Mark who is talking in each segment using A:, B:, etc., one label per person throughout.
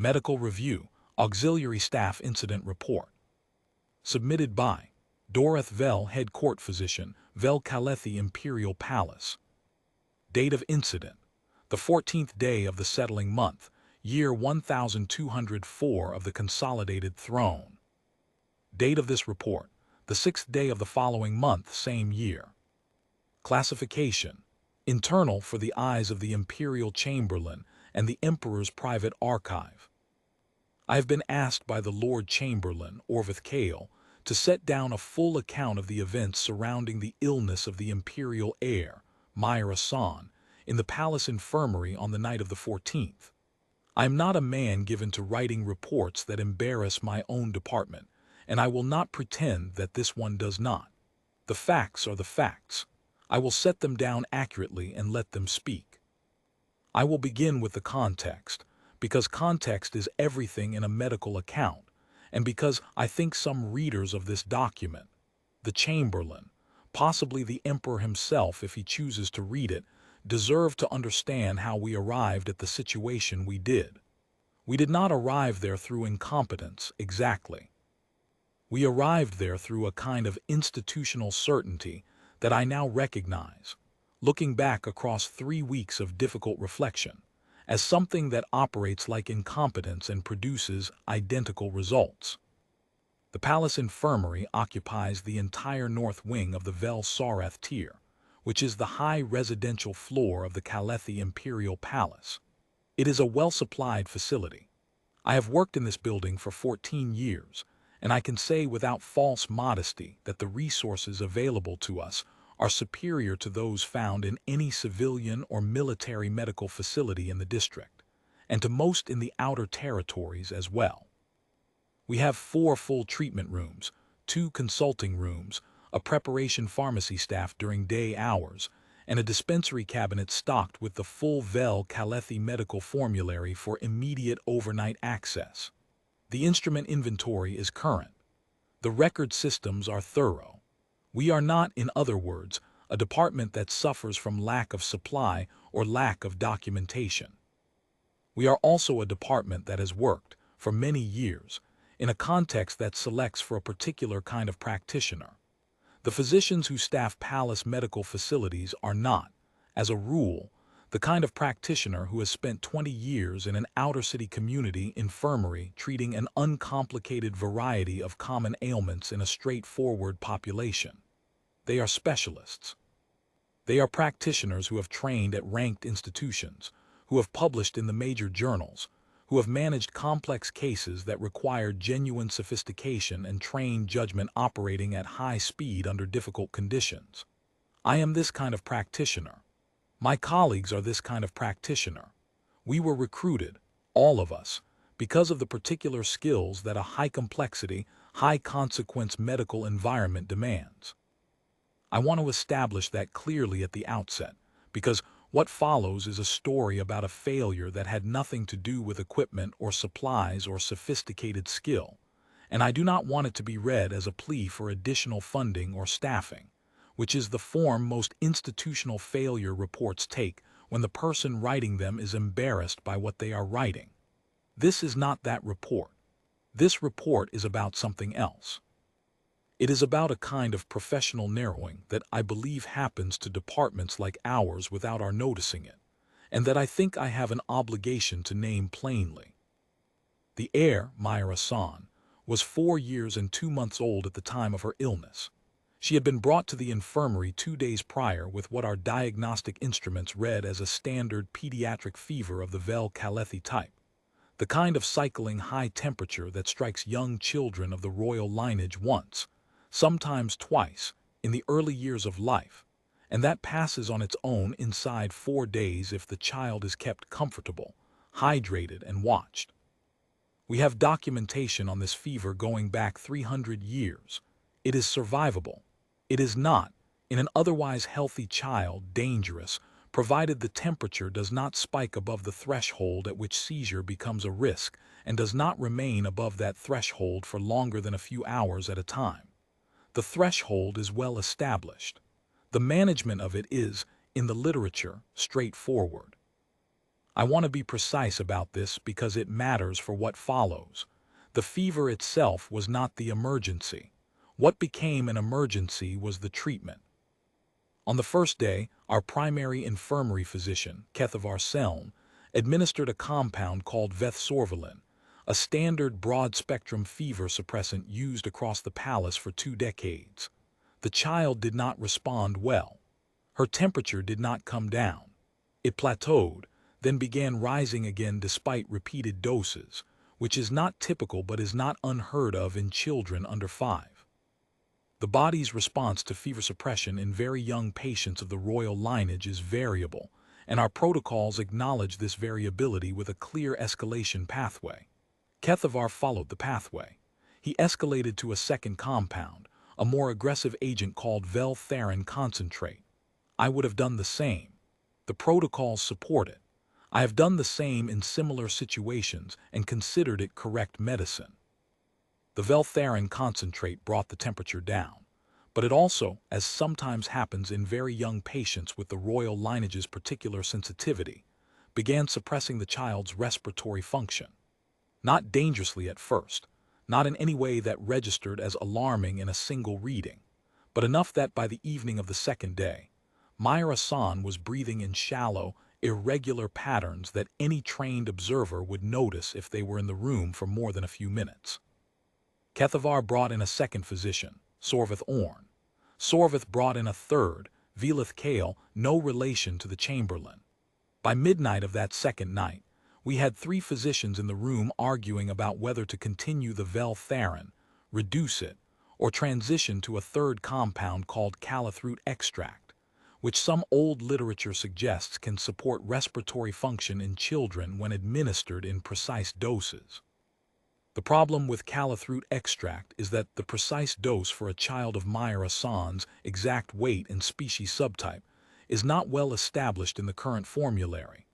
A: Medical Review, Auxiliary Staff Incident Report. Submitted by Dorothy Vel, Head Court Physician, Vel Kalethi Imperial Palace. Date of incident: the 14th day of the settling month, year 1204 of the Consolidated Throne. Date of this report: the 6th day of the following month, same year. Classification: internal for the eyes of the Imperial Chamberlain and the Emperor's private archive. I have been asked by the Lord Chamberlain, Orvith Kale, to set down a full account of the events surrounding the illness of the Imperial heir, Myra San, in the palace infirmary on the night of the 14th. I am not a man given to writing reports that embarrass my own department, and I will not pretend that this one does not. The facts are the facts. I will set them down accurately and let them speak. I will begin with the context, because context is everything in a medical account, and because I think some readers of this document, the Chamberlain, possibly the Emperor himself if he chooses to read it, deserve to understand how we arrived at the situation we did. We did not arrive there through incompetence, exactly. We arrived there through a kind of institutional certainty that I now recognize, looking back across 3 weeks of difficult reflection, as something that operates like incompetence and produces identical results. The palace infirmary occupies the entire north wing of the Vel Sarath tier, which is the high residential floor of the Kalethi Imperial Palace. It is a well-supplied facility. I have worked in this building for 14 years, and I can say without false modesty that the resources available to us are superior to those found in any civilian or military medical facility in the district, and to most in the outer territories as well. We have 4 full treatment rooms, 2 consulting rooms, a preparation pharmacy staff during day hours, and a dispensary cabinet stocked with the full Vel Kalethi medical formulary for immediate overnight access. The instrument inventory is current. The record systems are thorough. We are not, in other words, a department that suffers from lack of supply or lack of documentation. We are also a department that has worked, for many years, in a context that selects for a particular kind of practitioner. The physicians who staff palace medical facilities are not, as a rule, the kind of practitioner who has spent 20 years in an outer-city community infirmary treating an uncomplicated variety of common ailments in a straightforward population. They are specialists. They are practitioners who have trained at ranked institutions, who have published in the major journals, who have managed complex cases that require genuine sophistication and trained judgment operating at high speed under difficult conditions. I am this kind of practitioner. My colleagues are this kind of practitioner. We were recruited, all of us, because of the particular skills that a high-complexity, high-consequence medical environment demands. I want to establish that clearly at the outset, because what follows is a story about a failure that had nothing to do with equipment or supplies or sophisticated skill, and I do not want it to be read as a plea for additional funding or staffing, which is the form most institutional failure reports take when the person writing them is embarrassed by what they are writing. This is not that report. This report is about something else. It is about a kind of professional narrowing that I believe happens to departments like ours without our noticing it, and that I think I have an obligation to name plainly. The heir, Myra San, was 4 years and 2 months old at the time of her illness. She had been brought to the infirmary 2 days prior with what our diagnostic instruments read as a standard pediatric fever of the Vel Kalethi type, the kind of cycling high temperature that strikes young children of the royal lineage once, sometimes twice, in the early years of life, and that passes on its own inside 4 days if the child is kept comfortable, hydrated, and watched. We have documentation on this fever going back 300 years. It is survivable. It is not, in an otherwise healthy child, dangerous, provided the temperature does not spike above the threshold at which seizure becomes a risk and does not remain above that threshold for longer than a few hours at a time. The threshold is well established. The management of it is, in the literature, straightforward. I want to be precise about this because it matters for what follows. The fever itself was not the emergency. What became an emergency was the treatment. On the first day, our primary infirmary physician, Kethavar Selm, administered a compound called vethsorvelin, a standard broad-spectrum fever suppressant used across the palace for 2 decades. The child did not respond well. Her temperature did not come down. It plateaued, then began rising again despite repeated doses, which is not typical but is not unheard of in children under 5. The body's response to fever suppression in very young patients of the royal lineage is variable, and our protocols acknowledge this variability with a clear escalation pathway. Kethavar followed the pathway. He escalated to a second compound, a more aggressive agent called Vel-Therin concentrate. I would have done the same. The protocols support it. I have done the same in similar situations and considered it correct medicine. The Vel-Therin concentrate brought the temperature down, but it also, as sometimes happens in very young patients with the royal lineage's particular sensitivity, began suppressing the child's respiratory function. Not dangerously at first, not in any way that registered as alarming in a single reading, but enough that by the evening of the second day, Myra-san was breathing in shallow, irregular patterns that any trained observer would notice if they were in the room for more than a few minutes. Kethavar brought in a second physician, Sorvith Orn. Sorvith brought in a third, Velith Kale, no relation to the chamberlain. By midnight of that second night, we had 3 physicians in the room arguing about whether to continue the Vel-Therin, reduce it, or transition to a third compound called calathroot extract, which some old literature suggests can support respiratory function in children when administered in precise doses. The problem with calathroot extract is that the precise dose for a child of Myra-san's exact weight and species subtype is not well established in the current formulary,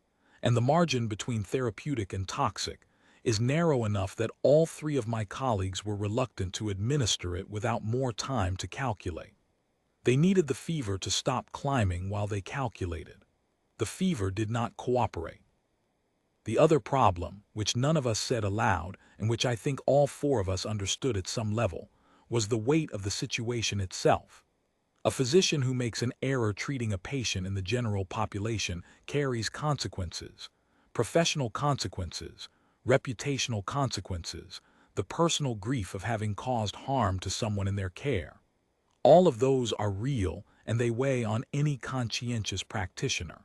A: and the margin between therapeutic and toxic is narrow enough that all 3 of my colleagues were reluctant to administer it without more time to calculate. They needed the fever to stop climbing while they calculated. The fever did not cooperate. The other problem, which none of us said aloud, and which I think all 4 of us understood at some level, was the weight of the situation itself. A physician who makes an error treating a patient in the general population carries consequences, professional consequences, reputational consequences, the personal grief of having caused harm to someone in their care. All of those are real, and they weigh on any conscientious practitioner.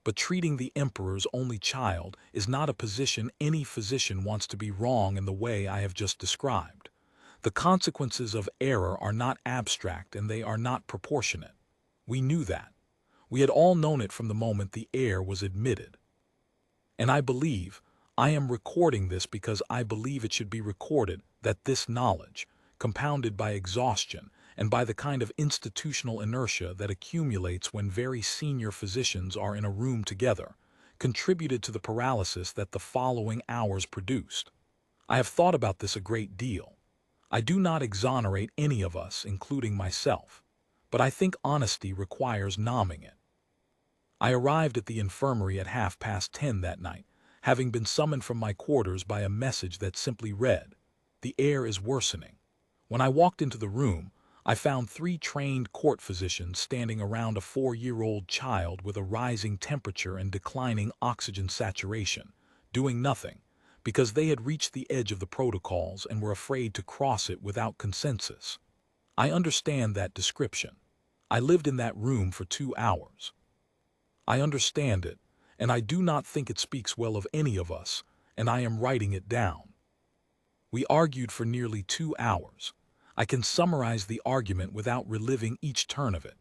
A: But treating the emperor's only child is not a position any physician wants to be wrong in the way I have just described. The consequences of error are not abstract and they are not proportionate. We knew that. We had all known it from the moment the heir was admitted. And I am recording this because I believe it should be recorded that this knowledge, compounded by exhaustion, and by the kind of institutional inertia that accumulates when very senior physicians are in a room together, contributed to the paralysis that the following hours produced. I have thought about this a great deal. I do not exonerate any of us, including myself, but I think honesty requires nomming it. I arrived at the infirmary at 10:30 that night, having been summoned from my quarters by a message that simply read, "The air is worsening." When I walked into the room, I found 3 trained court physicians standing around a 4-year-old child with a rising temperature and declining oxygen saturation, doing nothing, because they had reached the edge of the protocols and were afraid to cross it without consensus. I understand that description. I lived in that room for 2 hours. I understand it, and I do not think it speaks well of any of us, and I am writing it down. We argued for nearly 2 hours. I can summarize the argument without reliving each turn of it.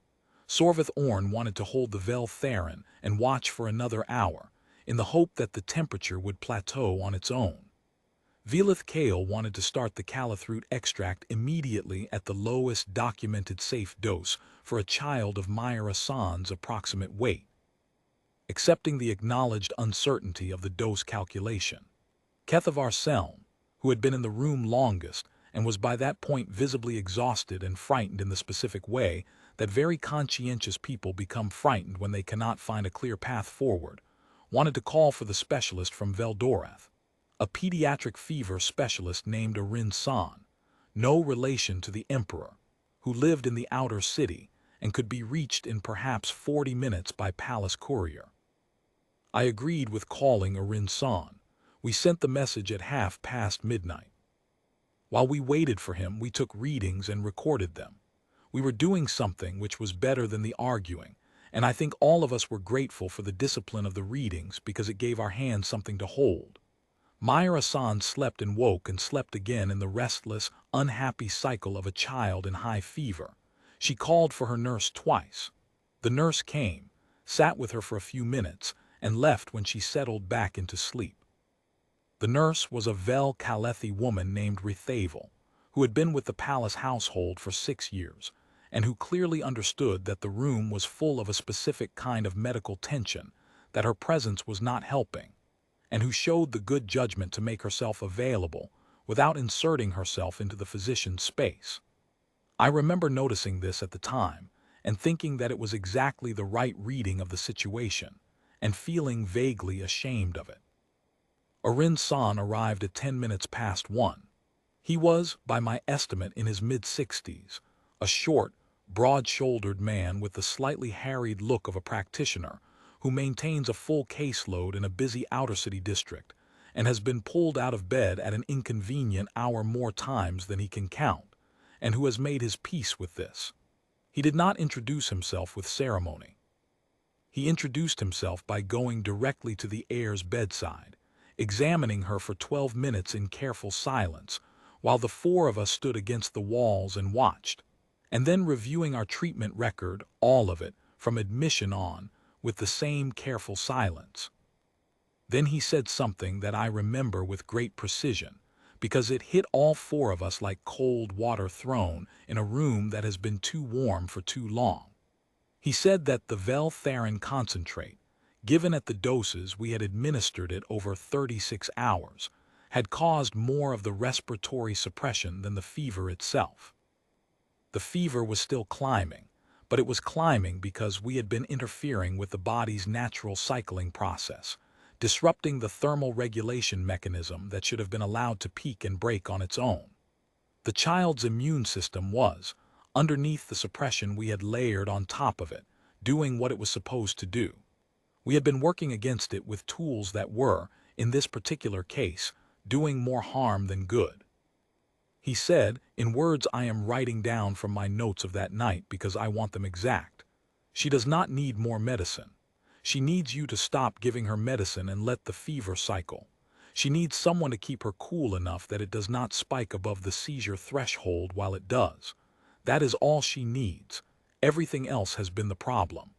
A: Sorvith Orn wanted to hold the Vel-Therin and watch for another hour, in the hope that the temperature would plateau on its own. Velith Kale wanted to start the calathroot extract immediately at the lowest documented safe dose for a child of Myra-san's approximate weight, accepting the acknowledged uncertainty of the dose calculation. Kethavar Selm, who had been in the room longest, and was by that point visibly exhausted and frightened in the specific way that very conscientious people become frightened when they cannot find a clear path forward, wanted to call for the specialist from Veldoreth, a pediatric fever specialist named Arin San, no relation to the emperor, who lived in the outer city and could be reached in perhaps 40 minutes by palace courier. I agreed with calling Arin San. We sent the message at midnight. While we waited for him, we took readings and recorded them. We were doing something which was better than the arguing, and I think all of us were grateful for the discipline of the readings because it gave our hands something to hold. Myra-san slept and woke and slept again in the restless, unhappy cycle of a child in high fever. She called for her nurse twice. The nurse came, sat with her for a few minutes, and left when she settled back into sleep. The nurse was a Vel Kalethi woman named Rithavel, who had been with the palace household for 6 years, and who clearly understood that the room was full of a specific kind of medical tension, that her presence was not helping, and who showed the good judgment to make herself available without inserting herself into the physician's space. I remember noticing this at the time and thinking that it was exactly the right reading of the situation, and feeling vaguely ashamed of it. Arin San arrived at 10 minutes past 1. He was, by my estimate, in his mid-60s, a short, broad-shouldered man with the slightly harried look of a practitioner who maintains a full caseload in a busy outer-city district and has been pulled out of bed at an inconvenient hour more times than he can count, and who has made his peace with this. He did not introduce himself with ceremony. He introduced himself by going directly to the heir's bedside, examining her for 12 minutes in careful silence, while the 4 of us stood against the walls and watched, and then reviewing our treatment record, all of it, from admission on, with the same careful silence. Then he said something that I remember with great precision, because it hit all 4 of us like cold water thrown in a room that has been too warm for too long. He said that the Vel-Therin concentrate, given at the doses we had administered it over 36 hours, had caused more of the respiratory suppression than the fever itself. The fever was still climbing, but it was climbing because we had been interfering with the body's natural cycling process, disrupting the thermal regulation mechanism that should have been allowed to peak and break on its own. The child's immune system was, underneath the suppression we had layered on top of it, doing what it was supposed to do. We had been working against it with tools that were, in this particular case, doing more harm than good. He said, in words I am writing down from my notes of that night because I want them exact, "She does not need more medicine. She needs you to stop giving her medicine and let the fever cycle. She needs someone to keep her cool enough that it does not spike above the seizure threshold while it does. That is all she needs. Everything else has been the problem."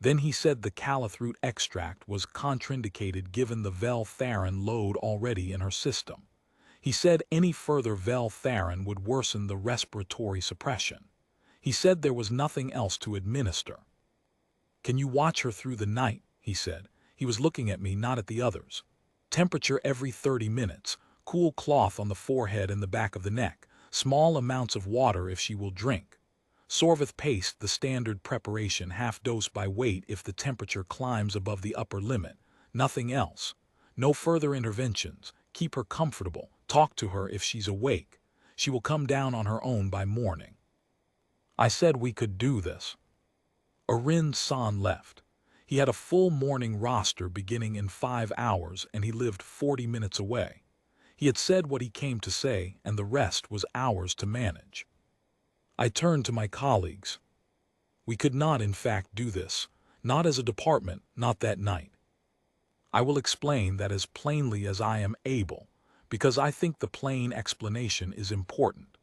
A: Then he said the calith root extract was contraindicated given the Vel-Therin load already in her system. He said any further Vel-Therin would worsen the respiratory suppression. He said there was nothing else to administer. "Can you watch her through the night?" he said. He was looking at me, not at the others. "Temperature every 30 minutes, cool cloth on the forehead and the back of the neck, small amounts of water if she will drink. Sorveth paste, the standard preparation, half dose by weight if the temperature climbs above the upper limit. Nothing else. No further interventions. Keep her comfortable. Talk to her if she's awake. She will come down on her own by morning." I said we could do this. Arin San left. He had a full morning roster beginning in 5 hours, and he lived 40 minutes away. He had said what he came to say, and the rest was ours to manage. I turned to my colleagues. We could not, in fact, do this, not as a department, not that night. I will explain that as plainly as I am able, because I think the plain explanation is important.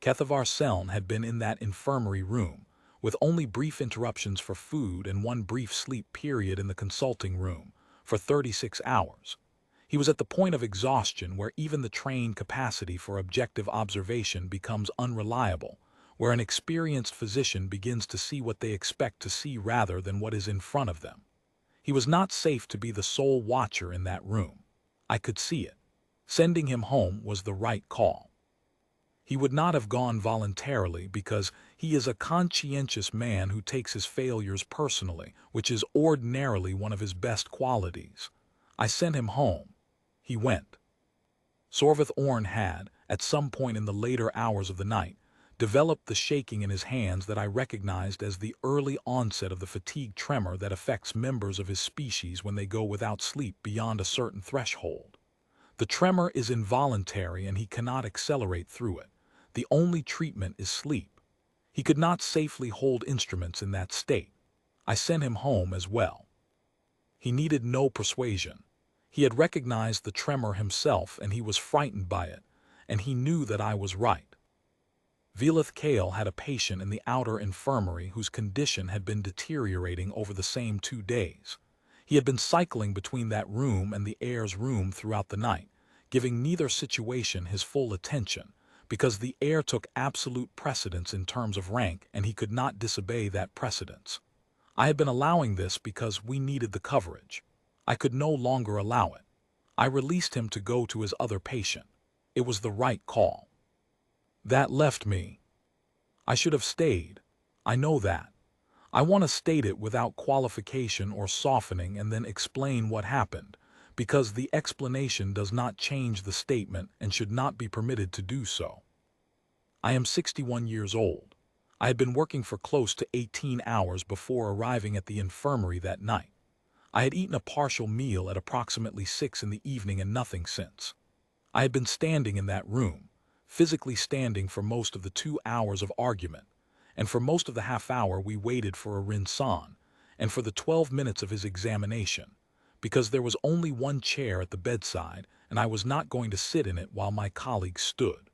A: Kethavar Seln had been in that infirmary room, with only brief interruptions for food and one brief sleep period in the consulting room, for 36 hours. He was at the point of exhaustion where even the trained capacity for objective observation becomes unreliable, where an experienced physician begins to see what they expect to see rather than what is in front of them. He was not safe to be the sole watcher in that room. I could see it. Sending him home was the right call. He would not have gone voluntarily because he is a conscientious man who takes his failures personally, which is ordinarily one of his best qualities. I sent him home. He went. Sorvith Orn had, at some point in the later hours of the night, developed the shaking in his hands that I recognized as the early onset of the fatigue tremor that affects members of his species when they go without sleep beyond a certain threshold. The tremor is involuntary and he cannot accelerate through it. The only treatment is sleep. He could not safely hold instruments in that state. I sent him home as well. He needed no persuasion. He had recognized the tremor himself and he was frightened by it, and he knew that I was right. Velith Kale had a patient in the outer infirmary whose condition had been deteriorating over the same 2 days. He had been cycling between that room and the Heir's room throughout the night, giving neither situation his full attention, because the Heir took absolute precedence in terms of rank and he could not disobey that precedence. I had been allowing this because we needed the coverage. I could no longer allow it. I released him to go to his other patient. It was the right call. That left me. I should have stayed. I know that. I want to state it without qualification or softening and then explain what happened, because the explanation does not change the statement and should not be permitted to do so. I am 61 years old. I had been working for close to 18 hours before arriving at the infirmary that night. I had eaten a partial meal at approximately 6 in the evening and nothing since. I had been standing in that room, physically standing for most of the 2 hours of argument, and for most of the half-hour we waited for a rinsan, and for the 12 minutes of his examination, because there was only one chair at the bedside and I was not going to sit in it while my colleagues stood.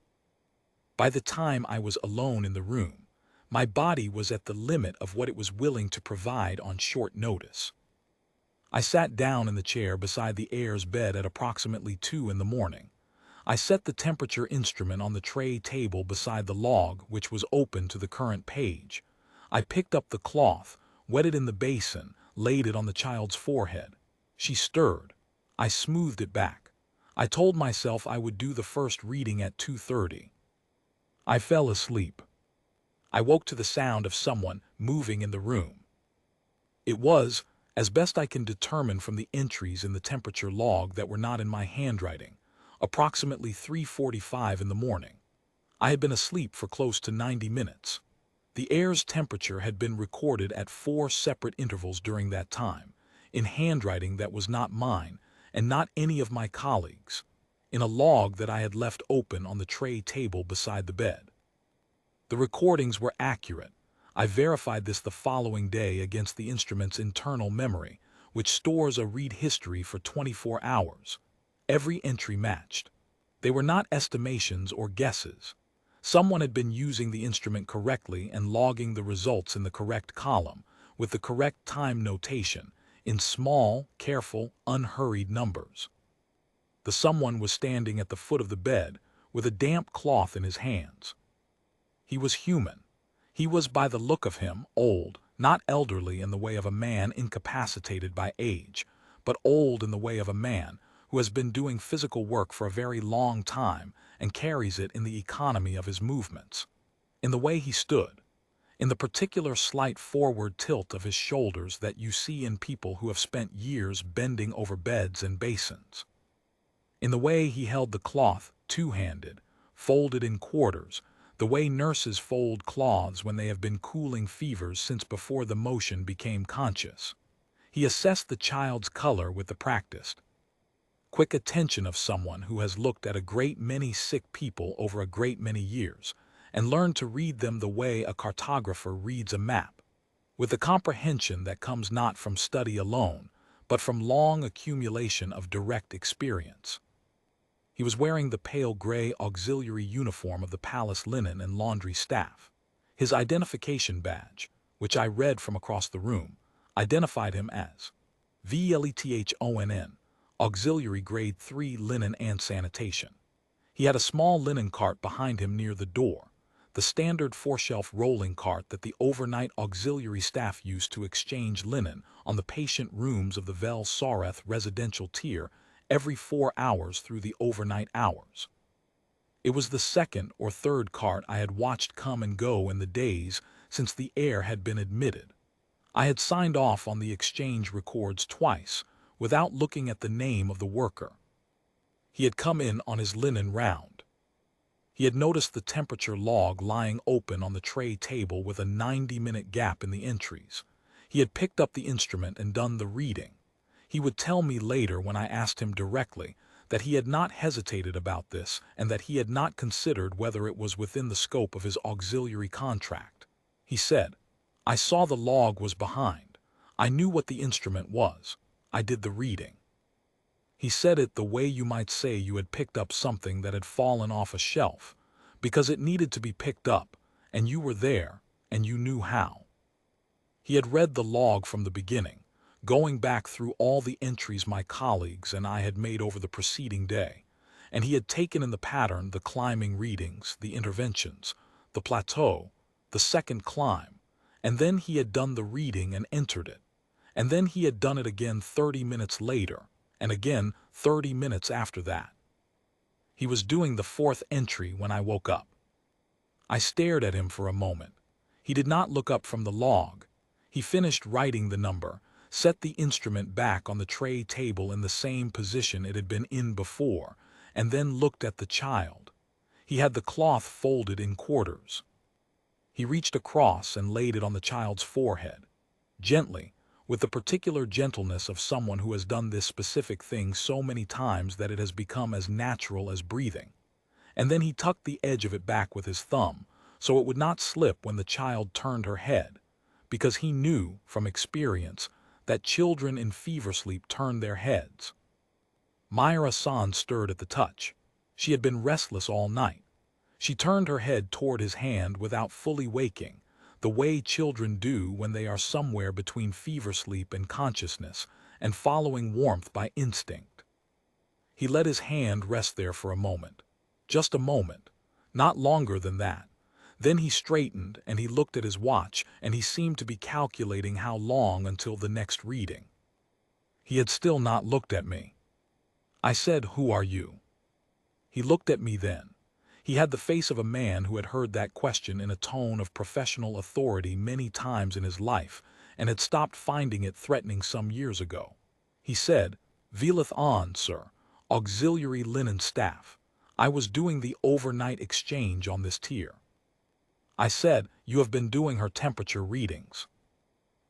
A: By the time I was alone in the room, my body was at the limit of what it was willing to provide on short notice. I sat down in the chair beside the Heir's bed at approximately 2 in the morning. I set the temperature instrument on the tray table beside the log, which was open to the current page. I picked up the cloth, wet it in the basin, laid it on the child's forehead. She stirred. I smoothed it back. I told myself I would do the first reading at 2:30. I fell asleep. I woke to the sound of someone moving in the room. It was, as best I can determine from the entries in the temperature log that were not in my handwriting, approximately 3:45 in the morning. I had been asleep for close to 90 minutes. The Heir's temperature had been recorded at 4 separate intervals during that time, in handwriting that was not mine and not any of my colleagues, in a log that I had left open on the tray table beside the bed. The recordings were accurate. I verified this the following day against the instrument's internal memory, which stores a read history for 24 hours. Every entry matched. They were not estimations or guesses. Someone had been using the instrument correctly and logging the results in the correct column, with the correct time notation, in small, careful, unhurried numbers. The someone was standing at the foot of the bed, with a damp cloth in his hands. He was human. He was, by the look of him, old, not elderly in the way of a man incapacitated by age, but old in the way of a man who has been doing physical work for a very long time and carries it in the economy of his movements, in the way he stood, in the particular slight forward tilt of his shoulders that you see in people who have spent years bending over beds and basins, in the way he held the cloth two-handed, folded in quarters, the way nurses fold cloths when they have been cooling fevers since before the motion became conscious. He assessed the child's color with the practiced, quick attention of someone who has looked at a great many sick people over a great many years and learned to read them the way a cartographer reads a map, with the comprehension that comes not from study alone, but from long accumulation of direct experience. He was wearing the pale gray auxiliary uniform of the palace linen and laundry staff. His identification badge, which I read from across the room, identified him as VLETHONN, Auxiliary Grade 3 Linen and Sanitation. He had a small linen cart behind him near the door, the standard 4-shelf rolling cart that the overnight auxiliary staff used to exchange linen on the patient rooms of the Vel Sareth residential tier every 4 hours through the overnight hours. It was the second or third cart I had watched come and go in the days since the heir had been admitted. I had signed off on the exchange records twice, without looking at the name of the worker. He had come in on his linen round. He had noticed the temperature log lying open on the tray table with a 90-minute gap in the entries. He had picked up the instrument and done the reading. He would tell me later when I asked him directly that he had not hesitated about this and that he had not considered whether it was within the scope of his auxiliary contract. He said, "I saw the log was behind. I knew what the instrument was. I did the reading." He said it the way you might say you had picked up something that had fallen off a shelf, because it needed to be picked up, and you were there, and you knew how. He had read the log from the beginning, going back through all the entries my colleagues and I had made over the preceding day, and he had taken in the pattern the climbing readings, the interventions, the plateau, the second climb, and then he had done the reading and entered it, and then he had done it again 30 minutes later, and again 30 minutes after that. He was doing the fourth entry when I woke up. I stared at him for a moment. He did not look up from the log. He finished writing the number, set the instrument back on the tray table in the same position it had been in before, and then looked at the child. He had the cloth folded in quarters. He reached across and laid it on the child's forehead, gently, with the particular gentleness of someone who has done this specific thing so many times that it has become as natural as breathing. And then he tucked the edge of it back with his thumb, so it would not slip when the child turned her head, because he knew, from experience, that children in fever sleep turn their heads. Myra-san stirred at the touch. She had been restless all night. She turned her head toward his hand without fully waking, the way children do when they are somewhere between fever sleep and consciousness, and following warmth by instinct. He let his hand rest there for a moment. Just a moment, not longer than that. Then he straightened and he looked at his watch, and he seemed to be calculating how long until the next reading. He had still not looked at me. I said, "Who are you?" He looked at me then. He had the face of a man who had heard that question in a tone of professional authority many times in his life, and had stopped finding it threatening some years ago. He said, "Vileth on, sir, auxiliary linen staff. I was doing the overnight exchange on this tier." I said, "You have been doing her temperature readings."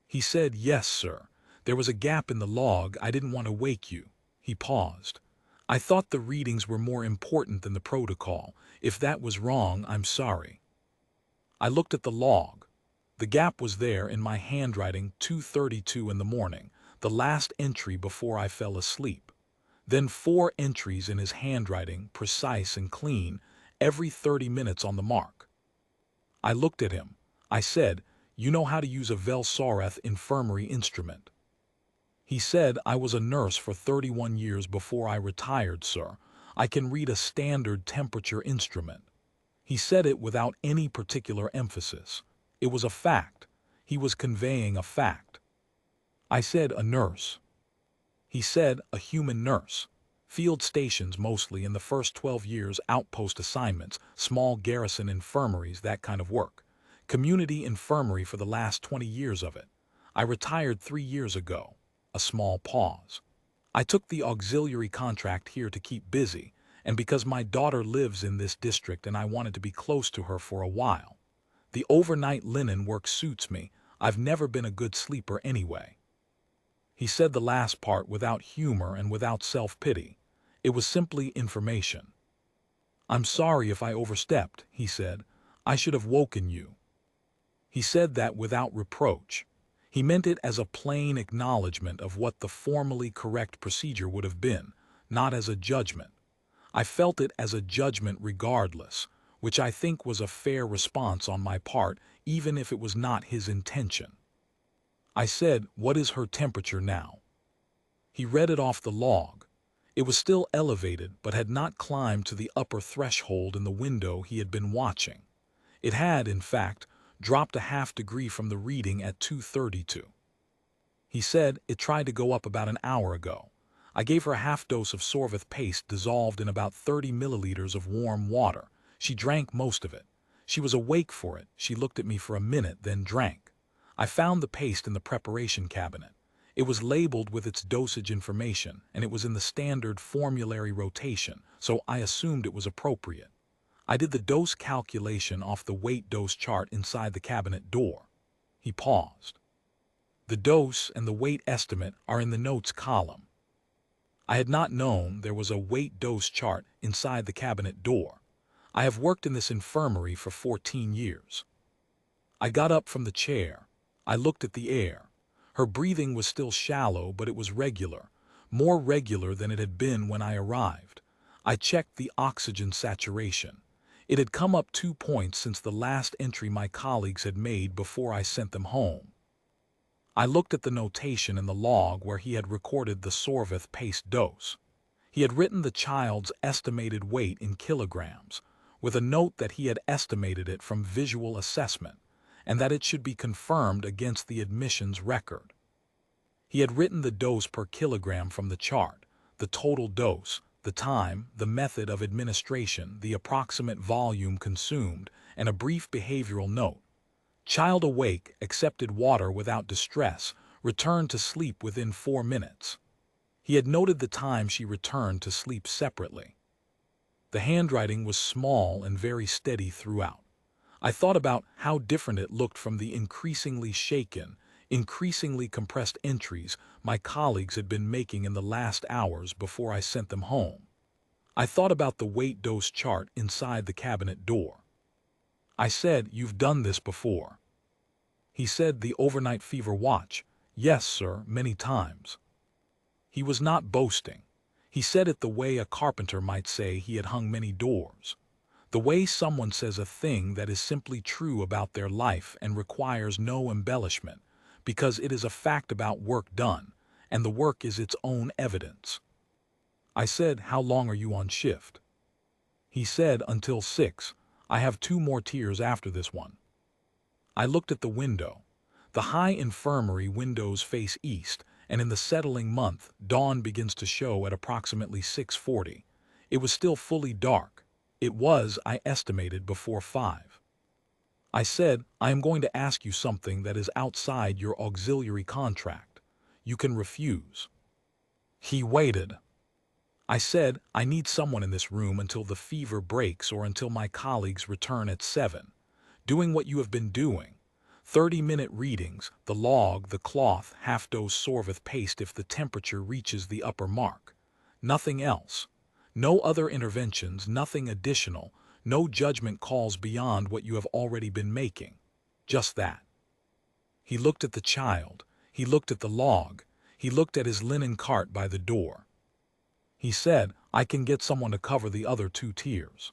A: He said, "Yes, sir. There was a gap in the log. I didn't want to wake you." He paused. "I thought the readings were more important than the protocol. If that was wrong, I'm sorry." I looked at the log. The gap was there in my handwriting, 2:32 in the morning, the last entry before I fell asleep. Then 4 entries in his handwriting, precise and clean, every 30 minutes on the mark. I looked at him. I said, "You know how to use a Velsoreth infirmary instrument?" He said, "I was a nurse for 31 years before I retired, sir. I can read a standard temperature instrument." He said it without any particular emphasis. It was a fact. He was conveying a fact. I said, "A nurse." He said, "A human nurse. Field stations mostly in the first 12 years, outpost assignments, small garrison infirmaries, that kind of work. Community infirmary for the last 20 years of it. I retired 3 years ago." A small pause. "I took the auxiliary contract here to keep busy, and because my daughter lives in this district and I wanted to be close to her for a while. The overnight linen work suits me. I've never been a good sleeper anyway." He said the last part without humor and without self-pity. It was simply information. "I'm sorry if I overstepped," he said. "I should have woken you." He said that without reproach. He meant it as a plain acknowledgement of what the formally correct procedure would have been, not as a judgment. I felt it as a judgment regardless, which I think was a fair response on my part, even if it was not his intention. I said, "What is her temperature now?" He read it off the log. It was still elevated, but had not climbed to the upper threshold in the window he had been watching. It had, in fact, dropped a half degree from the reading at 2:32. He said, "It tried to go up about an hour ago. I gave her a half dose of sorveth paste dissolved in about 30 milliliters of warm water. She drank most of it. She was awake for it. She looked at me for a minute, then drank. I found the paste in the preparation cabinet. It was labeled with its dosage information, and it was in the standard formulary rotation, so I assumed it was appropriate. I did the dose calculation off the weight dose chart inside the cabinet door. He paused. The dose and the weight estimate are in the notes column. I had not known there was a weight dose chart inside the cabinet door. I have worked in this infirmary for 14 years. I got up from the chair. I looked at the air. Her breathing was still shallow, but it was regular, more regular than it had been when I arrived. I checked the oxygen saturation. It had come up 2 points since the last entry my colleagues had made before I sent them home. I looked at the notation in the log where he had recorded the sorveth paste dose. He had written the child's estimated weight in kilograms, with a note that he had estimated it from visual assessment, and that it should be confirmed against the admissions record. He had written the dose per kilogram from the chart, the total dose, the time, the method of administration, the approximate volume consumed, and a brief behavioral note. Child awake, accepted water without distress, returned to sleep within 4 minutes. He had noted the time she returned to sleep separately. The handwriting was small and very steady throughout. I thought about how different it looked from the increasingly shaken, increasingly compressed entries my colleagues had been making in the last hours before I sent them home. I thought about the weight dose chart inside the cabinet door. I said, "You've done this before." He said, "The overnight fever watch." "Yes, sir, many times." He was not boasting. He said it the way a carpenter might say he had hung many doors. The way someone says a thing that is simply true about their life and requires no embellishment, because it is a fact about work done, and the work is its own evidence. I said, "How long are you on shift?" He said, "Until 6. I have 2 more tiers after this one." I looked at the window. The high infirmary windows face east, and in the settling month, dawn begins to show at approximately 6:40. It was still fully dark. It was, I estimated, before 5. I said, "I am going to ask you something that is outside your auxiliary contract. You can refuse." He waited. I said, "I need someone in this room until the fever breaks or until my colleagues return at 7. Doing what you have been doing. 30-minute readings, the log, the cloth, half-dose sorveth paste if the temperature reaches the upper mark. Nothing else. No other interventions, nothing additional, no judgment calls beyond what you have already been making. Just that." He looked at the child. He looked at the log. He looked at his linen cart by the door. He said, "I can get someone to cover the other 2 tiers."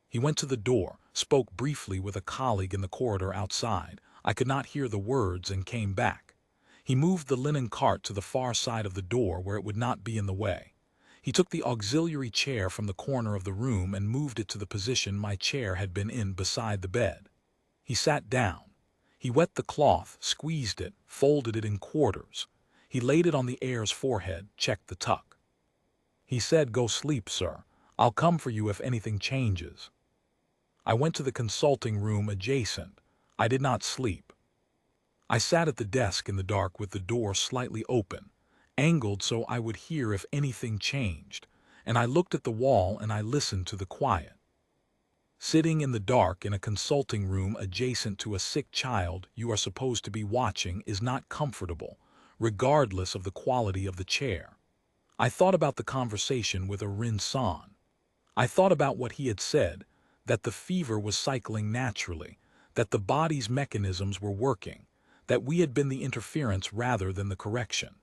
A: He went to the door, spoke briefly with a colleague in the corridor outside. I could not hear the words and came back. He moved the linen cart to the far side of the door where it would not be in the way. He took the auxiliary chair from the corner of the room and moved it to the position my chair had been in beside the bed. He sat down. He wet the cloth, squeezed it, folded it in quarters. He laid it on the heir's forehead, checked the tuck. He said, "Go sleep, sir. I'll come for you if anything changes." I went to the consulting room adjacent. I did not sleep. I sat at the desk in the dark with the door slightly open, angled so I would hear if anything changed, and I looked at the wall and I listened to the quiet. Sitting in the dark in a consulting room adjacent to a sick child you are supposed to be watching is not comfortable, regardless of the quality of the chair. I thought about the conversation with Arin-san. I thought about what he had said, that the fever was cycling naturally, that the body's mechanisms were working, that we had been the interference rather than the correction.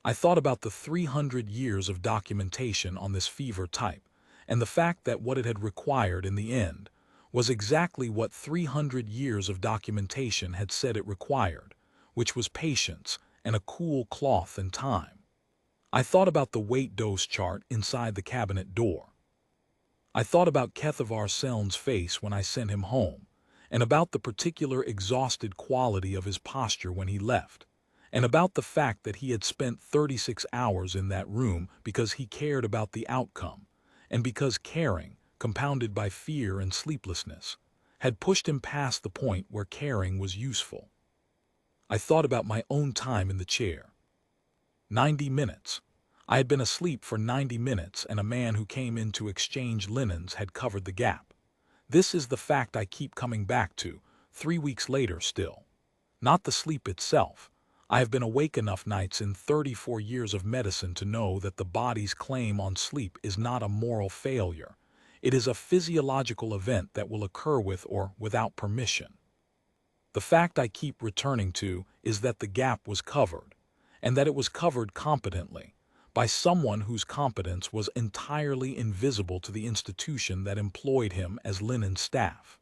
A: I thought about the 300 years of documentation on this fever type, and the fact that what it had required in the end was exactly what 300 years of documentation had said it required, which was patience and a cool cloth and time. I thought about the weight dose chart inside the cabinet door. I thought about Kethavar Seln's face when I sent him home, and about the particular exhausted quality of his posture when he left, and about the fact that he had spent 36 hours in that room because he cared about the outcome, and because caring, compounded by fear and sleeplessness, had pushed him past the point where caring was useful. I thought about my own time in the chair. 90 minutes. I had been asleep for 90 minutes, and a man who came in to exchange linens had covered the gap. This is the fact I keep coming back to, 3 weeks later still. Not the sleep itself. I have been awake enough nights in 34 years of medicine to know that the body's claim on sleep is not a moral failure. It is a physiological event that will occur with or without permission. The fact I keep returning to is that the gap was covered, and that it was covered competently, by someone whose competence was entirely invisible to the institution that employed him as linen staff.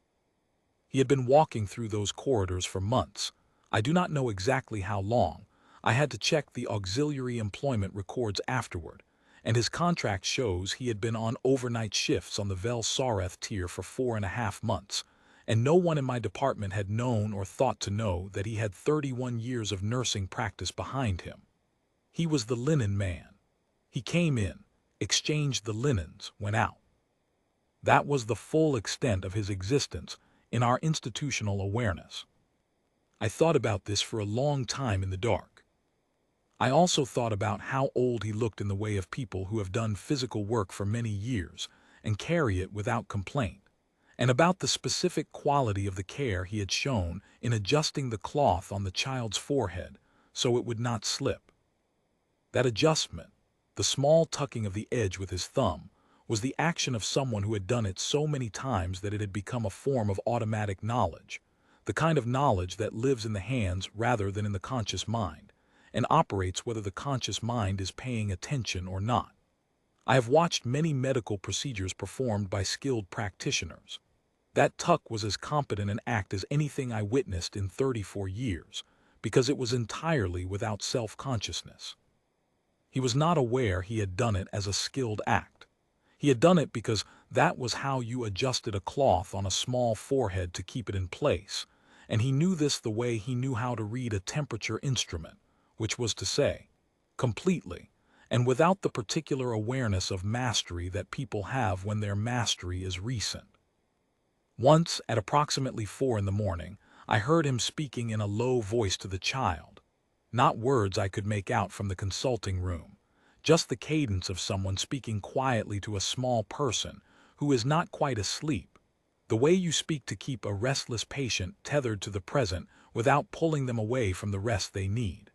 A: He had been walking through those corridors for months. I do not know exactly how long. I had to check the auxiliary employment records afterward, and his contract shows he had been on overnight shifts on the Vel Sareth tier for 4.5 months, and no one in my department had known or thought to know that he had 31 years of nursing practice behind him. He was the linen man. He came in, exchanged the linens, went out. That was the full extent of his existence in our institutional awareness. I thought about this for a long time in the dark. I also thought about how old he looked in the way of people who have done physical work for many years and carry it without complaint, and about the specific quality of the care he had shown in adjusting the cloth on the child's forehead so it would not slip. That adjustment, the small tucking of the edge with his thumb, was the action of someone who had done it so many times that it had become a form of automatic knowledge, the kind of knowledge that lives in the hands rather than in the conscious mind, and operates whether the conscious mind is paying attention or not. I have watched many medical procedures performed by skilled practitioners. That tuck was as competent an act as anything I witnessed in 34 years, because it was entirely without self-consciousness. He was not aware he had done it as a skilled act. He had done it because that was how you adjusted a cloth on a small forehead to keep it in place, and he knew this the way he knew how to read a temperature instrument, which was to say, completely, and without the particular awareness of mastery that people have when their mastery is recent. Once, at approximately 4 in the morning, I heard him speaking in a low voice to the child. Not words I could make out from the consulting room, just the cadence of someone speaking quietly to a small person who is not quite asleep, the way you speak to keep a restless patient tethered to the present without pulling them away from the rest they need.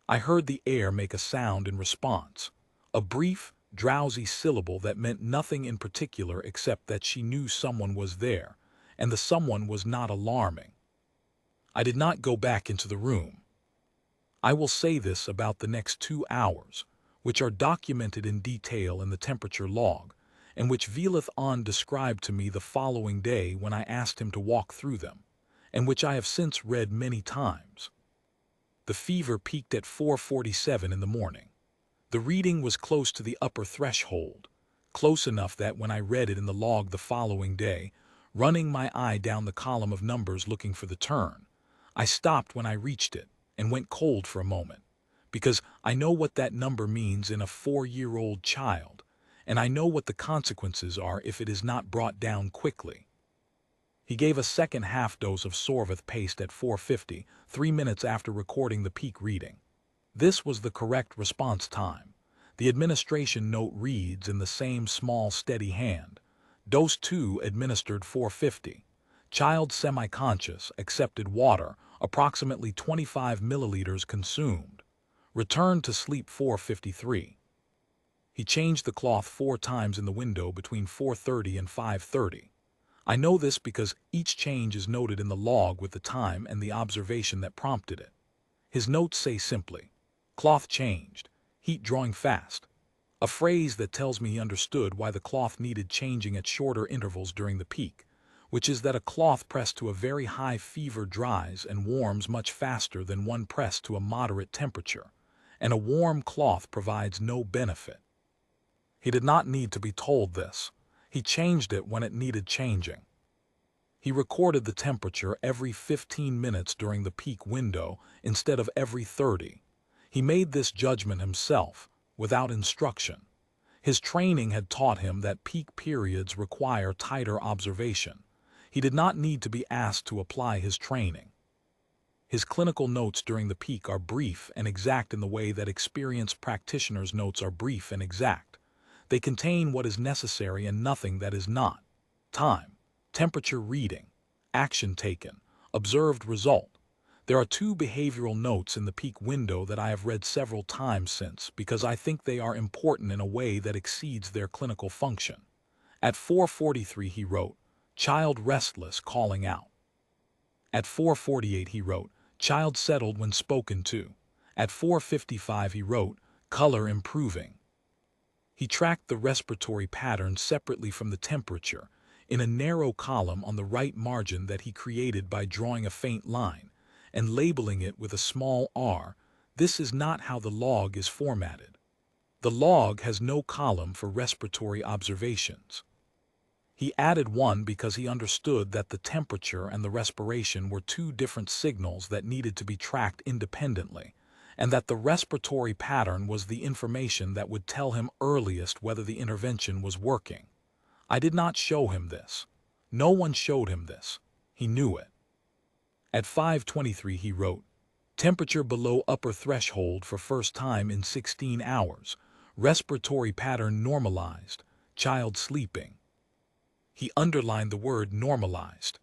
A: I heard the air make a sound in response, a brief, drowsy syllable that meant nothing in particular except that she knew someone was there, and the someone was not alarming. I did not go back into the room. I will say this about the next 2 hours, which are documented in detail in the temperature log, and which Velith An described to me the following day when I asked him to walk through them, and which I have since read many times. The fever peaked at 4:47 in the morning. The reading was close to the upper threshold, close enough that when I read it in the log the following day, running my eye down the column of numbers looking for the turn, I stopped when I reached it and went cold for a moment, because I know what that number means in a 4-year-old child, and I know what the consequences are if it is not brought down quickly. He gave a second half dose of Sorveth paste at 4:50, 3 minutes after recording the peak reading. This was the correct response time. The administration note reads in the same small steady hand. Dose 2 administered 4:50. Child semi-conscious, accepted water, approximately 25 milliliters consumed. Returned to sleep 4:53. He changed the cloth 4 times in the window between 4:30 and 5:30. I know this because each change is noted in the log with the time and the observation that prompted it. His notes say simply, cloth changed, heat drawing fast, a phrase that tells me he understood why the cloth needed changing at shorter intervals during the peak, which is that a cloth pressed to a very high fever dries and warms much faster than one pressed to a moderate temperature, and a warm cloth provides no benefit. He did not need to be told this. He changed it when it needed changing. He recorded the temperature every 15 minutes during the peak window instead of every 30. He made this judgment himself, without instruction. His training had taught him that peak periods require tighter observation. He did not need to be asked to apply his training. His clinical notes during the peak are brief and exact in the way that experienced practitioners' notes are brief and exact. They contain what is necessary and nothing that is not. Time, temperature reading, action taken, observed result. There are two behavioral notes in the peak window that I have read several times since because I think they are important in a way that exceeds their clinical function. At 4:43 he wrote, "Child restless calling out." At 4:48 he wrote, "Child settled when spoken to." At 4:55 he wrote, "Color improving." He tracked the respiratory pattern separately from the temperature in a narrow column on the right margin that he created by drawing a faint line and labeling it with a small r. This is not how the log is formatted. The log has no column for respiratory observations. He added one because he understood that the temperature and the respiration were two different signals that needed to be tracked independently, and that the respiratory pattern was the information that would tell him earliest whether the intervention was working. I did not show him this. No one showed him this. He knew it. At 5:23 he wrote, "Temperature below upper threshold for first time in 16 hours. Respiratory pattern normalized. Child sleeping." He underlined the word normalized.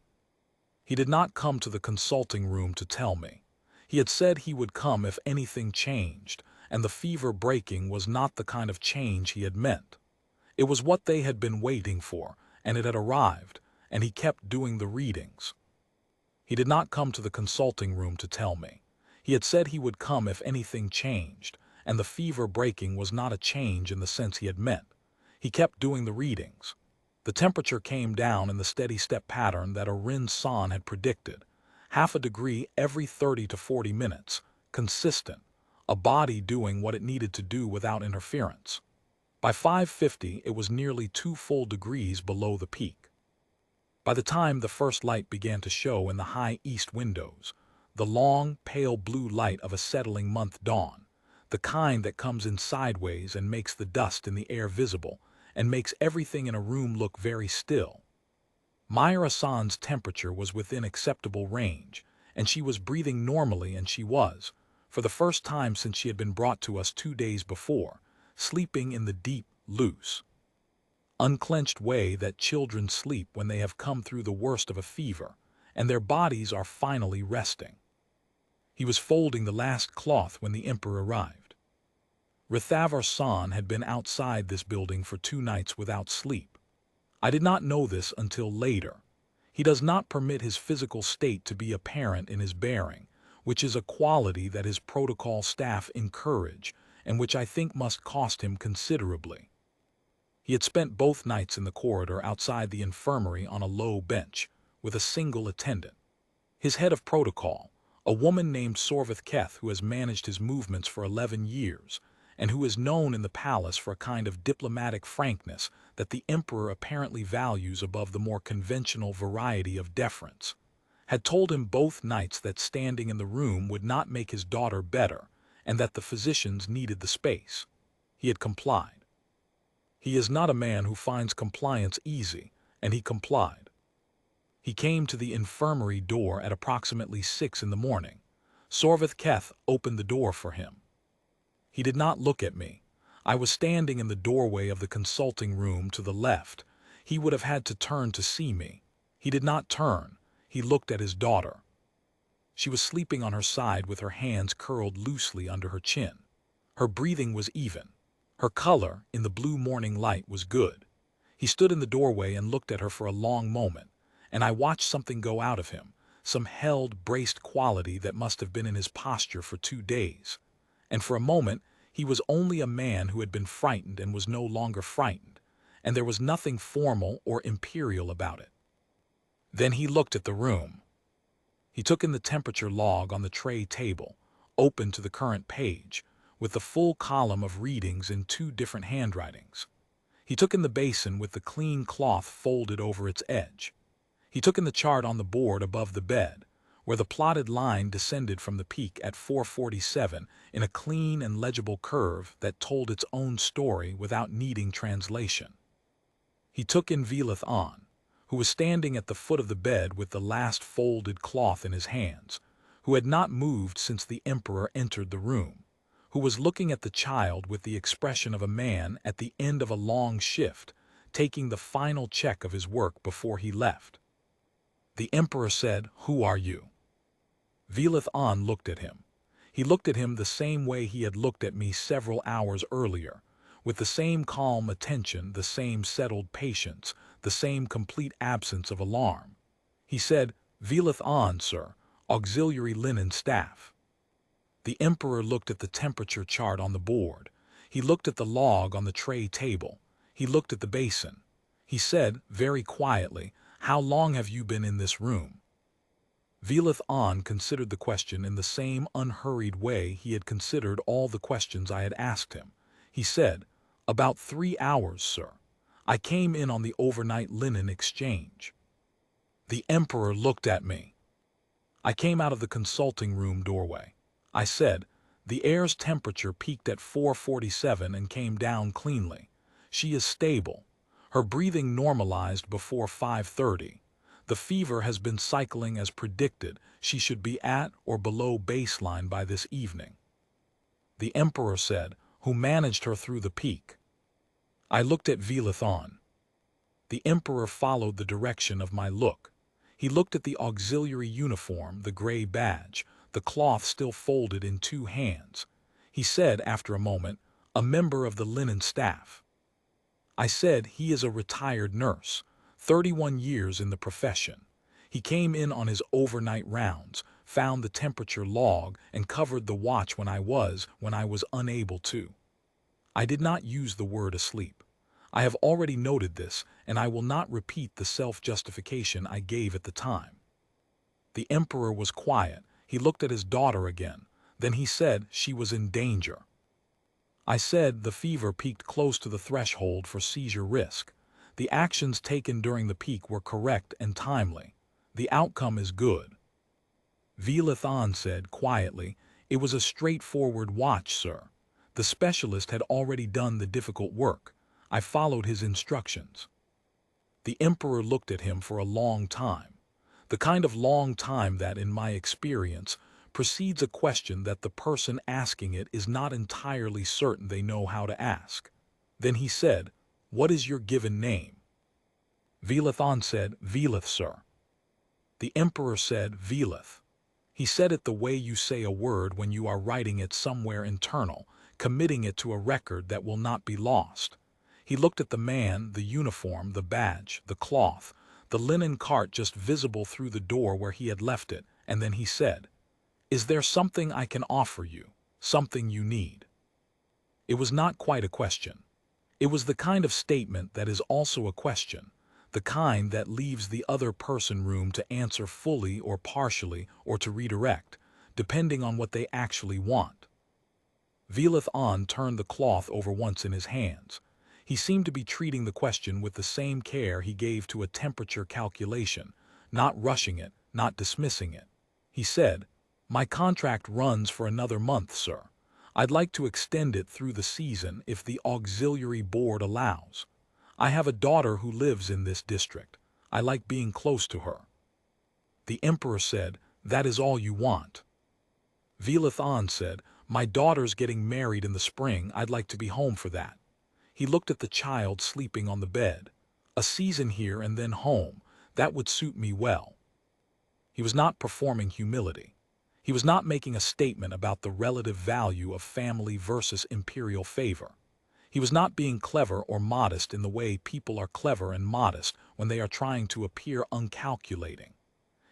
A: He did not come to the consulting room to tell me. He had said he would come if anything changed, and the fever breaking was not the kind of change he had meant. It was what they had been waiting for, and it had arrived, and he kept doing the readings. He did not come to the consulting room to tell me. He had said he would come if anything changed, and the fever breaking was not a change in the sense he had meant. He kept doing the readings. The temperature came down in the steady step pattern that Arin-san had predicted. 1/2 a degree every 30 to 40 minutes, consistent, a body doing what it needed to do without interference. By 5:50 it was nearly 2 full degrees below the peak. By the time the first light began to show in the high east windows, the long, pale blue light of a settling month dawn, the kind that comes in sideways and makes the dust in the air visible, and makes everything in a room look very still. Mayura-san's temperature was within acceptable range, and she was breathing normally, and she was, for the first time since she had been brought to us 2 days before, sleeping in the deep, loose, unclenched way that children sleep when they have come through the worst of a fever, and their bodies are finally resting. He was folding the last cloth when the emperor arrived. Rithavar-san had been outside this building for 2 nights without sleep. I did not know this until later. He does not permit his physical state to be apparent in his bearing, which is a quality that his protocol staff encourage and which I think must cost him considerably. He had spent both nights in the corridor outside the infirmary on a low bench, with a single attendant. His head of protocol, a woman named Sorvith-Keth, who has managed his movements for 11 years, and who is known in the palace for a kind of diplomatic frankness that the emperor apparently values above the more conventional variety of deference, had told him both nights that standing in the room would not make his daughter better, and that the physicians needed the space. He had complied. He is not a man who finds compliance easy, and he complied. He came to the infirmary door at approximately 6 in the morning. Sorvith-Keth opened the door for him. He did not look at me. I was standing in the doorway of the consulting room to the left. He would have had to turn to see me. He did not turn. He looked at his daughter. She was sleeping on her side with her hands curled loosely under her chin. Her breathing was even. Her color, in the blue morning light, was good. He stood in the doorway and looked at her for a long moment, and I watched something go out of him, some held, braced quality that must have been in his posture for 2 days. And for a moment, he was only a man who had been frightened and was no longer frightened, and there was nothing formal or imperial about it. Then he looked at the room. He took in the temperature log on the tray table, open to the current page, with the full column of readings in 2 different handwritings. He took in the basin with the clean cloth folded over its edge. He took in the chart on the board above the bed, where the plotted line descended from the peak at 447 in a clean and legible curve that told its own story without needing translation. He took in Velith An, who was standing at the foot of the bed with the last folded cloth in his hands, who had not moved since the emperor entered the room, who was looking at the child with the expression of a man at the end of a long shift, taking the final check of his work before he left. The emperor said, "Who are you?" Velith An looked at him. He looked at him the same way he had looked at me several hours earlier, with the same calm attention, the same settled patience, the same complete absence of alarm. He said, "Velith An, sir, auxiliary linen staff." The emperor looked at the temperature chart on the board. He looked at the log on the tray table. He looked at the basin. He said, very quietly, "How long have you been in this room?" Velith An considered the question in the same unhurried way he had considered all the questions I had asked him. He said, "About 3 hours, sir. I came in on the overnight linen exchange." The emperor looked at me. I came out of the consulting room doorway. I said, "The air's temperature peaked at 447 and came down cleanly. She is stable. Her breathing normalized before 5:30. The fever has been cycling as predicted. She should be at or below baseline by this evening." The emperor said, "Who managed her through the peak?" I looked at Velith An. The emperor followed the direction of my look. He looked at the auxiliary uniform, the gray badge, the cloth still folded in 2 hands. He said, after a moment, "A member of the linen staff." I said, "He is a retired nurse, 31 years in the profession. He came in on his overnight rounds, found the temperature log, and covered the watch when I was unable to." I did not use the word asleep. I have already noted this, and I will not repeat the self-justification I gave at the time. The emperor was quiet. He looked at his daughter again. Then he said she was in danger. I said the fever peaked close to the threshold for seizure risk. The actions taken during the peak were correct and timely. The outcome is good. Velith An said quietly, "It was a straightforward watch, sir. The specialist had already done the difficult work. I followed his instructions." The emperor looked at him for a long time. The kind of long time that, in my experience, precedes a question that the person asking it is not entirely certain they know how to ask. Then he said, "What is your given name?" Velith An said, "Velith, sir." The emperor said, "Velith." He said it the way you say a word when you are writing it somewhere internal, committing it to a record that will not be lost. He looked at the man, the uniform, the badge, the cloth, the linen cart just visible through the door where he had left it, and then he said, "Is there something I can offer you, something you need?" It was not quite a question. It was the kind of statement that is also a question, the kind that leaves the other person room to answer fully or partially or to redirect, depending on what they actually want. Velith An turned the cloth over once in his hands. He seemed to be treating the question with the same care he gave to a temperature calculation, not rushing it, not dismissing it. He said, "My contract runs for another month, sir. I'd like to extend it through the season if the auxiliary board allows. I have a daughter who lives in this district. I like being close to her." The emperor said, "That is all you want?" Velith An said, "My daughter's getting married in the spring. I'd like to be home for that." He looked at the child sleeping on the bed. "A season here and then home, that would suit me well." He was not performing humility. He was not making a statement about the relative value of family versus imperial favor. He was not being clever or modest in the way people are clever and modest when they are trying to appear uncalculating.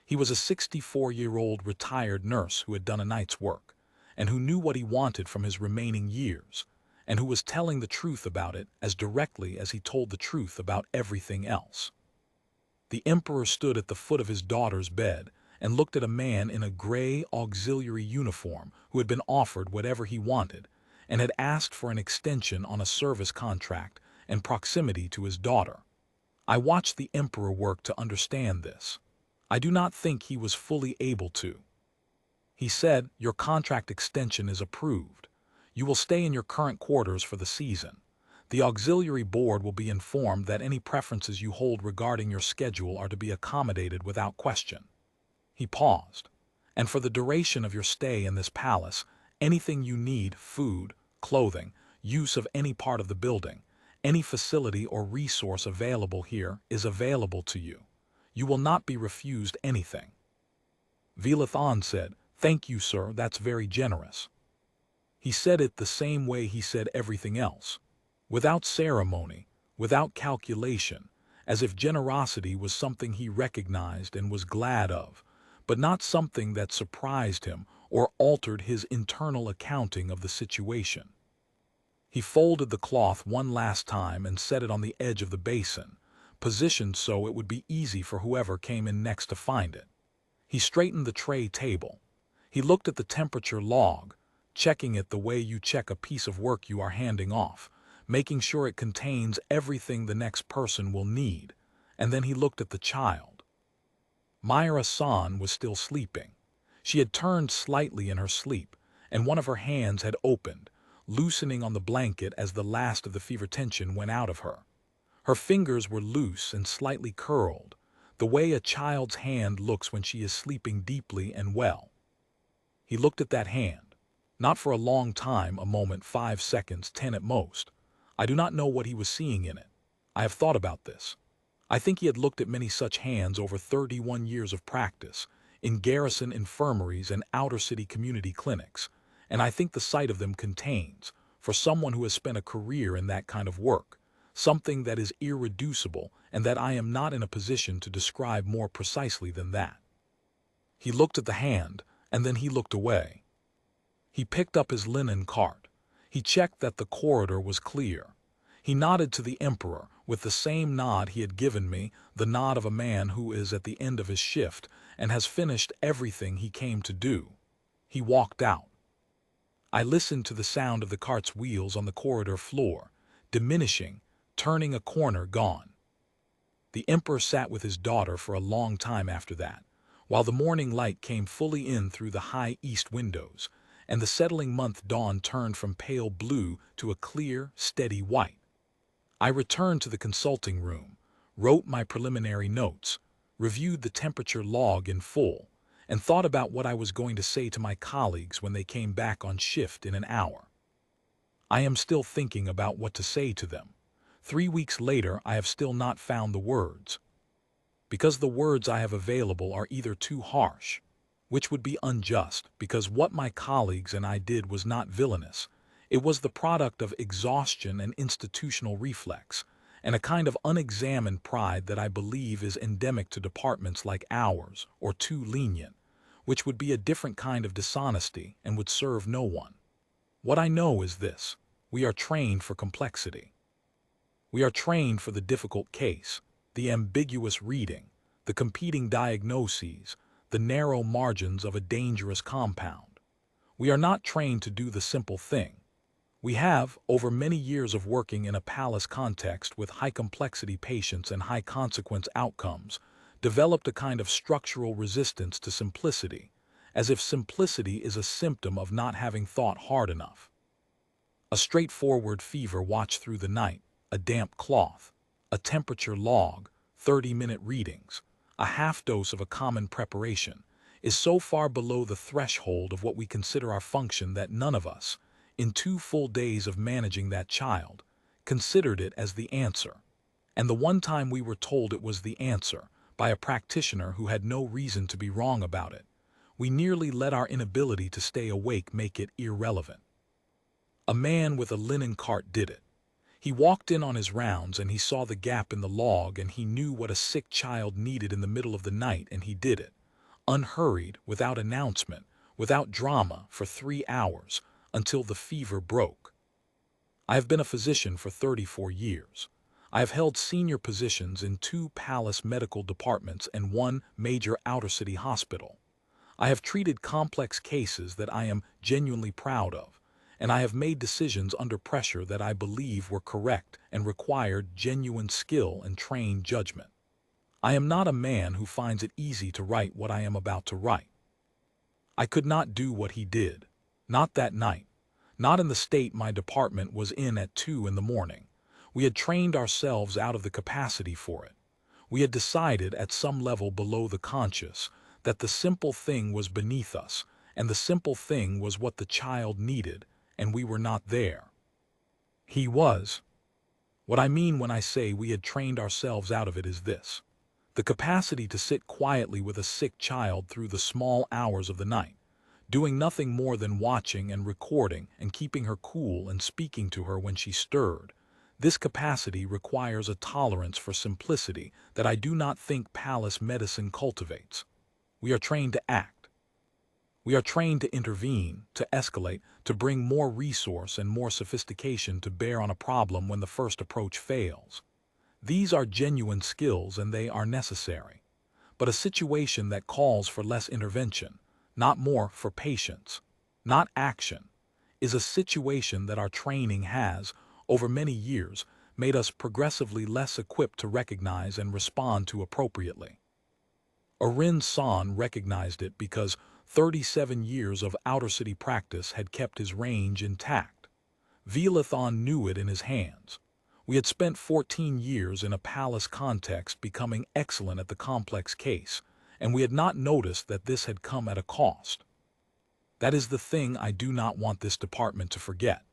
A: He was a 64-year-old retired nurse who had done a night's work, and who knew what he wanted from his remaining years, and who was telling the truth about it as directly as he told the truth about everything else. The emperor stood at the foot of his daughter's bed and looked at a man in a gray auxiliary uniform who had been offered whatever he wanted and had asked for an extension on a service contract and proximity to his daughter. I watched the emperor work to understand this. I do not think he was fully able to. He said, "Your contract extension is approved. You will stay in your current quarters for the season. The auxiliary board will be informed that any preferences you hold regarding your schedule are to be accommodated without question." He paused. "And for the duration of your stay in this palace, anything you need, food, clothing, use of any part of the building, any facility or resource available here is available to you. You will not be refused anything." Vilathan said, "Thank you, sir, that's very generous." He said it the same way he said everything else, without ceremony, without calculation, as if generosity was something he recognized and was glad of, but not something that surprised him or altered his internal accounting of the situation. He folded the cloth one last time and set it on the edge of the basin, positioned so it would be easy for whoever came in next to find it. He straightened the tray table. He looked at the temperature log, checking it the way you check a piece of work you are handing off, making sure it contains everything the next person will need, and then he looked at the child. Myra-san was still sleeping. She had turned slightly in her sleep, and one of her hands had opened, loosening on the blanket as the last of the fever tension went out of her. Her fingers were loose and slightly curled, the way a child's hand looks when she is sleeping deeply and well. He looked at that hand. Not for a long time, a moment, 5 seconds, 10 at most. I do not know what he was seeing in it. I have thought about this. I think he had looked at many such hands over 31 years of practice, in garrison infirmaries and outer city community clinics, and I think the sight of them contains, for someone who has spent a career in that kind of work, something that is irreducible and that I am not in a position to describe more precisely than that. He looked at the hand, and then he looked away. He picked up his linen cart. He checked that the corridor was clear. He nodded to the emperor with the same nod he had given me, the nod of a man who is at the end of his shift and has finished everything he came to do. He walked out. I listened to the sound of the cart's wheels on the corridor floor, diminishing, turning a corner, gone. The emperor sat with his daughter for a long time after that, while the morning light came fully in through the high east windows, and the settling month dawn turned from pale blue to a clear, steady white. I returned to the consulting room, wrote my preliminary notes, reviewed the temperature log in full, and thought about what I was going to say to my colleagues when they came back on shift in an hour. I am still thinking about what to say to them. 3 weeks later, I have still not found the words. Because the words I have available are either too harsh, which would be unjust, because what my colleagues and I did was not villainous. It was the product of exhaustion and institutional reflex, and a kind of unexamined pride that I believe is endemic to departments like ours, or too lenient, which would be a different kind of dishonesty and would serve no one. What I know is this: we are trained for complexity. We are trained for the difficult case, the ambiguous reading, the competing diagnoses, the narrow margins of a dangerous compound. We are not trained to do the simple thing. We have, over many years of working in a palace context with high-complexity patients and high-consequence outcomes, developed a kind of structural resistance to simplicity, as if simplicity is a symptom of not having thought hard enough. A straightforward fever watch through the night, a damp cloth, a temperature log, 30-minute readings, a half dose of a common preparation, is so far below the threshold of what we consider our function that none of us, in 2 full days of managing that child, considered it as the answer. And the one time we were told it was the answer, by a practitioner who had no reason to be wrong about it, we nearly let our inability to stay awake make it irrelevant. A man with a linen cart did it. He walked in on his rounds and he saw the gap in the log and he knew what a sick child needed in the middle of the night, and he did it, unhurried, without announcement, without drama, for 3 hours, until the fever broke. I have been a physician for 34 years. I have held senior positions in 2 palace medical departments and 1 major outer city hospital. I have treated complex cases that I am genuinely proud of, and I have made decisions under pressure that I believe were correct and required genuine skill and trained judgment. I am not a man who finds it easy to write what I am about to write. I could not do what he did. Not that night. Not in the state my department was in at 2 in the morning. We had trained ourselves out of the capacity for it. We had decided at some level below the conscious that the simple thing was beneath us, and the simple thing was what the child needed, and we were not there. He was. What I mean when I say we had trained ourselves out of it is this: the capacity to sit quietly with a sick child through the small hours of the night, doing nothing more than watching and recording and keeping her cool and speaking to her when she stirred. This capacity requires a tolerance for simplicity that I do not think palace medicine cultivates. We are trained to act. We are trained to intervene, to escalate, to bring more resource and more sophistication to bear on a problem when the first approach fails. These are genuine skills and they are necessary. But a situation that calls for less intervention, not more, for patience, not action, is a situation that our training has, over many years, made us progressively less equipped to recognize and respond to appropriately. Arin San recognized it because 37 years of outer city practice had kept his range intact. Vilathan knew it in his hands. We had spent 14 years in a palace context becoming excellent at the complex case, and we had not noticed that this had come at a cost. That is the thing I do not want this department to forget.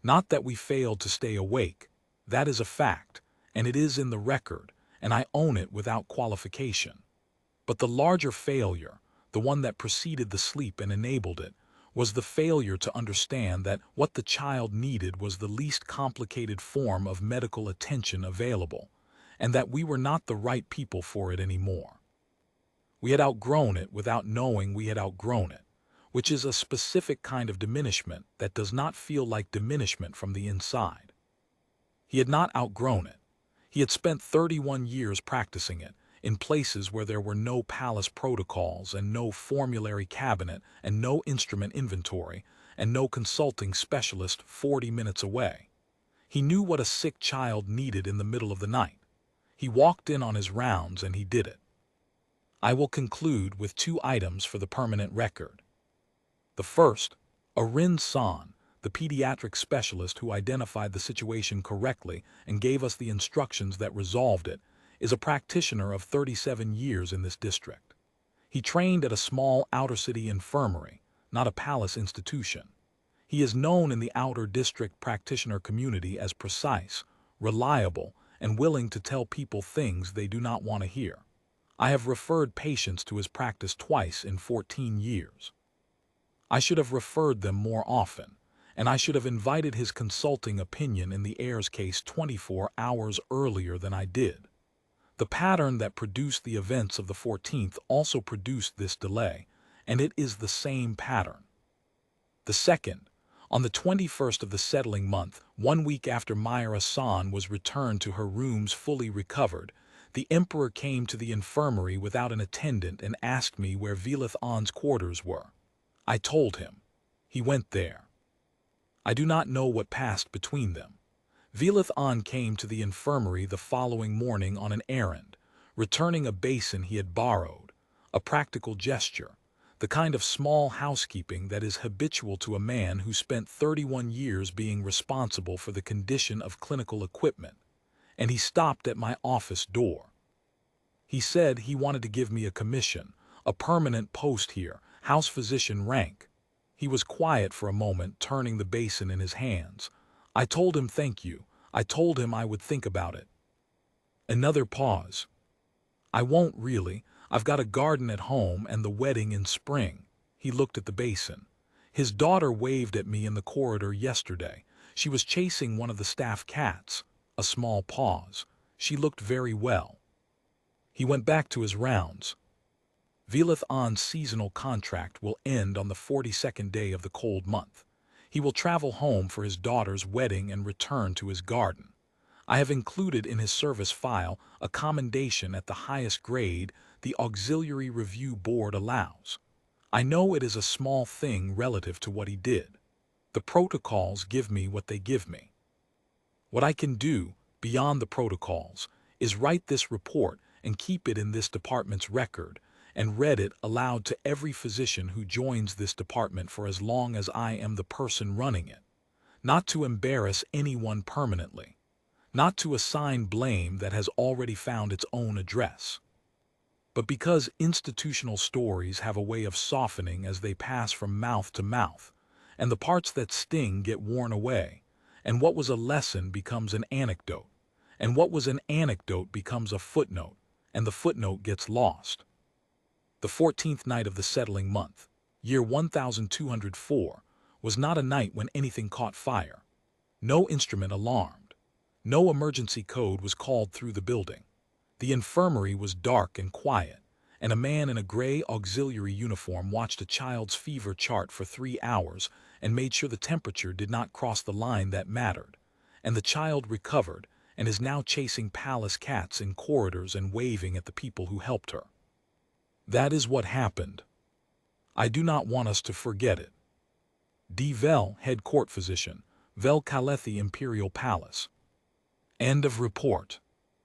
A: Not that we failed to stay awake. That is a fact, and it is in the record, and I own it without qualification. But the larger failure, the one that preceded the sleep and enabled it, was the failure to understand that what the child needed was the least complicated form of medical attention available, and that we were not the right people for it anymore. We had outgrown it without knowing we had outgrown it, which is a specific kind of diminishment that does not feel like diminishment from the inside. He had not outgrown it. He had spent 31 years practicing it, in places where there were no palace protocols and no formulary cabinet and no instrument inventory and no consulting specialist 40 minutes away. He knew what a sick child needed in the middle of the night. He walked in on his rounds and he did it. I will conclude with 2 items for the permanent record. The first, Arin San, the pediatric specialist who identified the situation correctly and gave us the instructions that resolved it, is a practitioner of 37 years in this district. He trained at a small outer city infirmary, not a palace institution. He is known in the outer district practitioner community as precise, reliable, and willing to tell people things they do not want to hear. I have referred patients to his practice twice in 14 years. I should have referred them more often, and I should have invited his consulting opinion in the Heir's case 24 hours earlier than I did. The pattern that produced the events of the 14th also produced this delay, and it is the same pattern. The second, on the 21st of the settling month, 1 week after Myra San was returned to her rooms fully recovered, the emperor came to the infirmary without an attendant and asked me where Vilathan's quarters were. I told him. He went there. I do not know what passed between them. Vilathan came to the infirmary the following morning on an errand, returning a basin he had borrowed, a practical gesture, the kind of small housekeeping that is habitual to a man who spent 31 years being responsible for the condition of clinical equipment, and he stopped at my office door. He said he wanted to give me a commission, a permanent post here, house physician rank. He was quiet for a moment, turning the basin in his hands. I told him thank you. I told him I would think about it. Another pause. I won't really. I've got a garden at home and the wedding in spring. He looked at the basin. His daughter waved at me in the corridor yesterday. She was chasing one of the staff cats. A small pause. She looked very well. He went back to his rounds. Vilathan's seasonal contract will end on the 42nd day of the cold month. He will travel home for his daughter's wedding and return to his garden. I have included in his service file a commendation at the highest grade the Auxiliary Review Board allows. I know it is a small thing relative to what he did. The protocols give me what they give me. What I can do, beyond the protocols, is write this report and keep it in this department's record, and read it aloud to every physician who joins this department for as long as I am the person running it, not to embarrass anyone permanently, not to assign blame that has already found its own address, but because institutional stories have a way of softening as they pass from mouth to mouth, and the parts that sting get worn away, and what was a lesson becomes an anecdote, and what was an anecdote becomes a footnote, and the footnote gets lost. The 14th night of the settling month, year 1204, was not a night when anything caught fire. No instrument alarmed. No emergency code was called through the building. The infirmary was dark and quiet, and a man in a gray auxiliary uniform watched a child's fever chart for 3 hours and made sure the temperature did not cross the line that mattered, and the child recovered and is now chasing palace cats in corridors and waving at the people who helped her. That is what happened. I do not want us to forget it. D. Vel, head court physician, Vel Kalethi Imperial Palace. End of report.